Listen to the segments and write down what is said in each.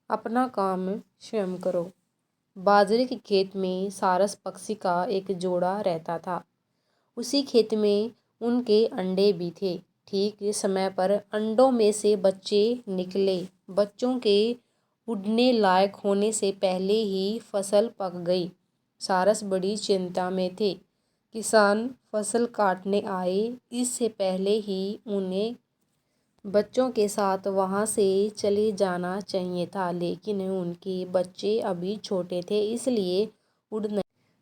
अपना काम स्वयं करो। बाजरे के खेत में सारस पक्षी का एक जोड़ा रहता था। उसी खेत में उनके अंडे भी थे। ठीक समय पर अंडों में से बच्चे निकले। बच्चों के उड़ने लायक होने से पहले ही फसल पक गई। सारस बड़ी चिंता में थे। किसान फसल काटने आए। इससे पहले ही उन्हें बच्चों के साथ वहां से चले जाना चाहिए था, लेकिन उनके बच्चे अभी छोटे थे, इसलिए उड़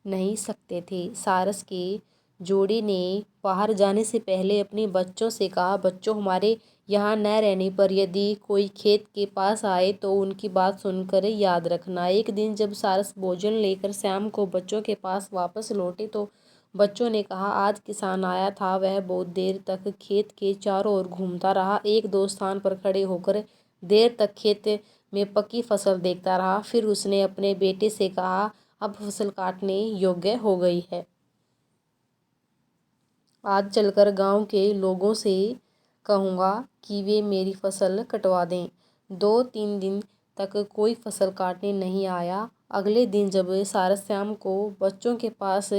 नहीं सकते थे। सारस के जोड़े ने बाहर जाने से पहले अपने बच्चों से कहा, बच्चों, हमारे यहाँ न रहने पर यदि कोई खेत के पास आए तो उनकी बात सुनकर याद रखना। एक दिन जब सारस भोजन लेकर शाम को बच्चों के पास वापस लौटे तो बच्चों ने कहा, आज किसान आया था। वह बहुत देर तक खेत के चारों ओर घूमता रहा। एक दो स्थान पर खड़े होकर देर तक खेत में पकी फसल देखता रहा। फिर उसने अपने बेटे से कहा, अब फसल काटने योग्य हो गई है। आज चलकर गांव के लोगों से कहूँगा कि वे मेरी फसल कटवा दें। 2-3 दिन तक कोई फसल काटने नहीं आया। अगले दिन जब सारस शाम को बच्चों के पास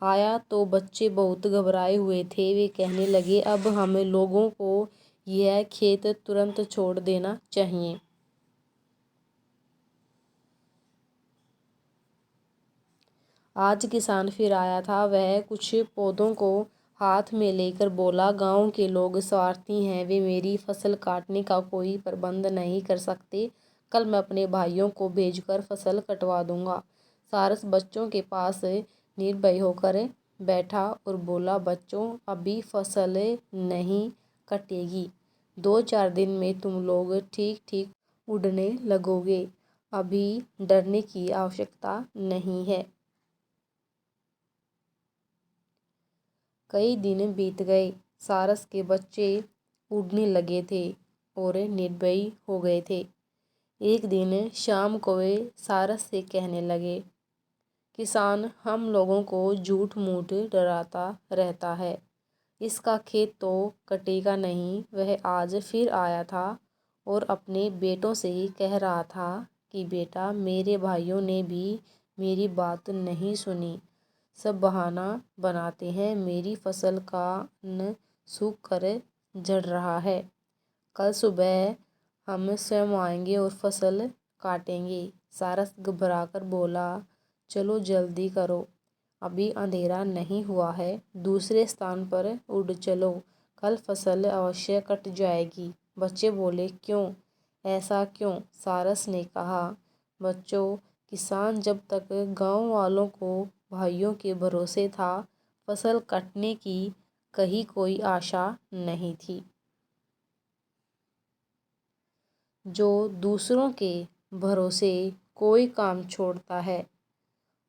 आया तो बच्चे बहुत घबराए हुए थे। वे कहने लगे, अब हम लोगों को यह खेत तुरंत छोड़ देना चाहिए। आज किसान फिर आया था। वह कुछ पौधों को हाथ में लेकर बोला, गांव के लोग स्वार्थी हैं। वे मेरी फसल काटने का कोई प्रबंध नहीं कर सकते। कल मैं अपने भाइयों को भेजकर फसल कटवा दूंगा। सारस बच्चों के पास निर्भय होकर बैठा और बोला, बच्चों, अभी फसल नहीं कटेगी। 2-4 दिन में तुम लोग ठीक ठीक उड़ने लगोगे। अभी डरने की आवश्यकता नहीं है। कई दिन बीत गए। सारस के बच्चे उड़ने लगे थे और निर्भय हो गए थे। एक दिन शाम को वे सारस से कहने लगे, किसान हम लोगों को झूठ मूठ डराता रहता है। इसका खेत तो कटेगा नहीं। वह आज फिर आया था और अपने बेटों से कह रहा था कि बेटा, मेरे भाइयों ने भी मेरी बात नहीं सुनी। सब बहाना बनाते हैं। मेरी फसल का अन्न सूख कर झड़ रहा है। कल सुबह हम स्वयं आएंगे और फसल काटेंगे। सारस घबराकर बोला, चलो जल्दी करो, अभी अंधेरा नहीं हुआ है। दूसरे स्थान पर उड़ चलो, कल फसल अवश्य कट जाएगी। बच्चे बोले, क्यों, ऐसा क्यों? सारस ने कहा, बच्चों, किसान जब तक गांव वालों को भाइयों के भरोसे था, फसल कटने की कहीं कोई आशा नहीं थी। जो दूसरों के भरोसे कोई काम छोड़ता है,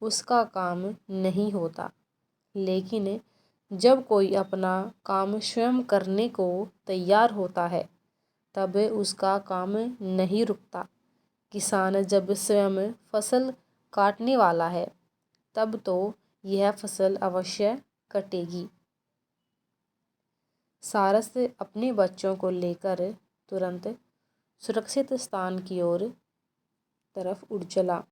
उसका काम नहीं होता। लेकिन जब कोई अपना काम स्वयं करने को तैयार होता है, तब उसका काम नहीं रुकता। किसान जब स्वयं फसल काटने वाला है, तब तो यह फसल अवश्य कटेगी। सारस अपने बच्चों को लेकर तुरंत सुरक्षित स्थान की ओर तरफ उड़ चला।